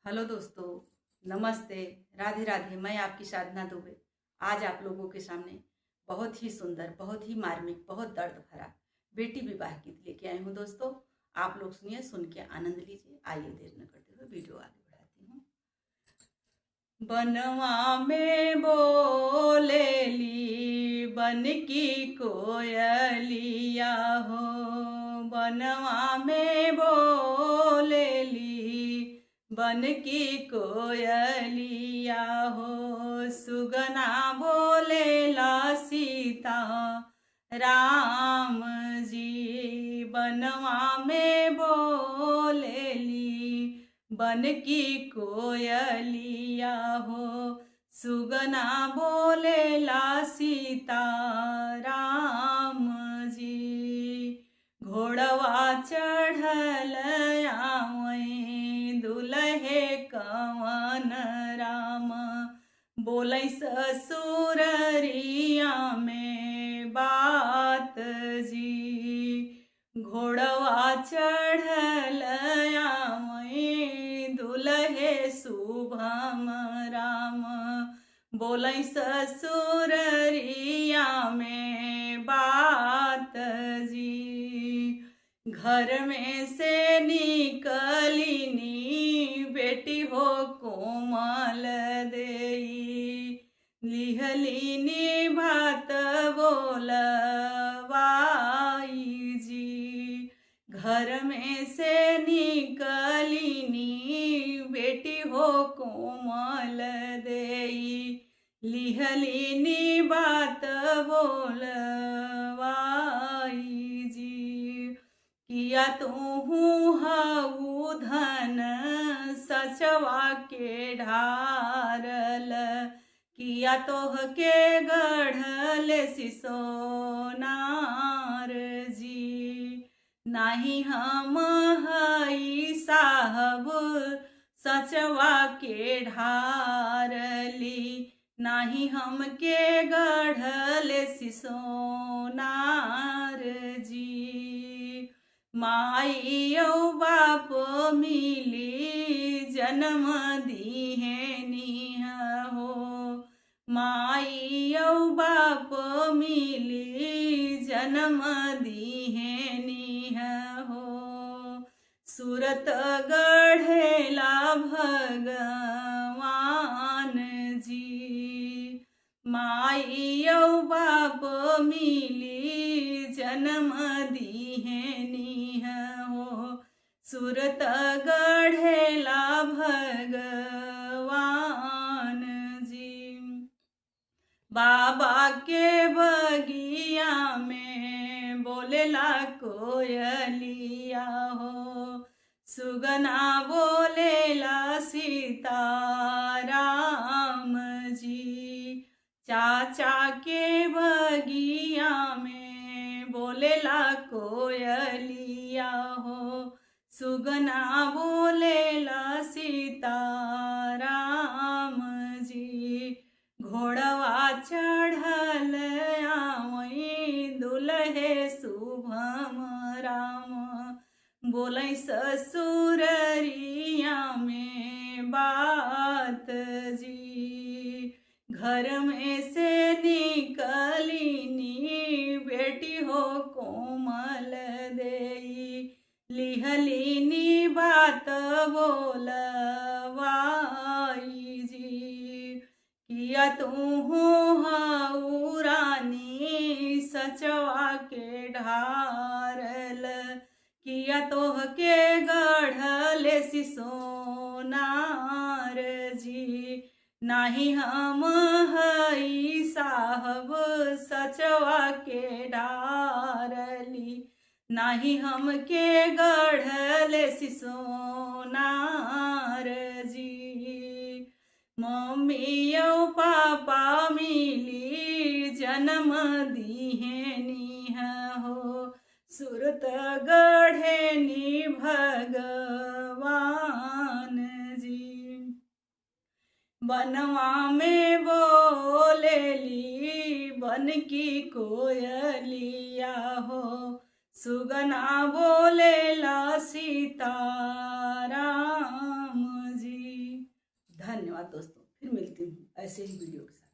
Hello दोस्तों, नमस्ते, राधे राधे। मैं आपकी साधना दुबे आज आप लोगों के सामने बहुत ही सुंदर, बहुत ही मार्मिक, बहुत दर्द भरा बेटी विवाह गीत लेके आई हूँ। दोस्तों, आप लोग सुनिए, सुन के आनंद लीजिए। आइए देर न करते हुए वीडियो आगे बढ़ाती हूँ। बनवा में बोलेली बन की कोयलिया हो, बनवा में बोलेली बन की कोयलिया हो, सुगना बोलेला सीता राम जी, बनवा में बोलेली बन की कोयलिया हो, सुगना बोलेला सीता राम जी, घोड़वा चढ़ल आवै दुल्हे कवन राम, बोलै ससुररिया में बात जी, घोड़वा चढ़ल आवै दुल्हे शुभम राम, बोलै ससुररिया में बात जी, घर में से निकलिनी बेटी हो कोमल देई, लिहलिनी भात बोलवाई जी, घर में से निकलिनी बेटी हो कोमल देई, लिहलिनी बात बोलवाई जी, किया तूहू हऊ धन सचवा के ढारल, किया तोह के गढ़ल सिसोनार जी, नाही हम हई साहब सचवा के ढारली, नाही हम के गढ़ल सिसोनार जी, माई बाप मिली जन्म दीहे निह हो, माई बाप मिली जन्म दीहे निह हो, सूरत गढ़ेला भगवान जी, माई बाप मिली जन्म दीहे निह हो, सूरत गढ़ेला भगवान जी, बाबा के बगिया में बोलेला कोयलिया हो, सुगना बोलेला सीता राम जी, चाचा के बगिया में बोलेला कोयलिया हो, सुगना बोलेला सीता राम जी, घोड़वा चढ़ल आवै दुल्हे शुभम राम, बोलै ससुररिया में बात जी, घर में से निकलिनी बेटी हो कोमल देई, लिहलिनी बात बोलवाई जी, किया तूहू हऊ रानी सचवा के ढारल, किया तोह के गढ़ल सिसोनार जी, नाही हम हई साहब सचवा के ढारली, नाही हम के गढ़ल सिसोनार जी, मम्मी पापा मिली जन्म दीहे निह हो, सूरत गढ़ेनी भगवान जी, बनवा में बोलेली बन की कोयलिया हो, सुगना बोलेला सीताराम जी। धन्यवाद दोस्तों, फिर मिलती हूँ ऐसे ही वीडियो के साथ।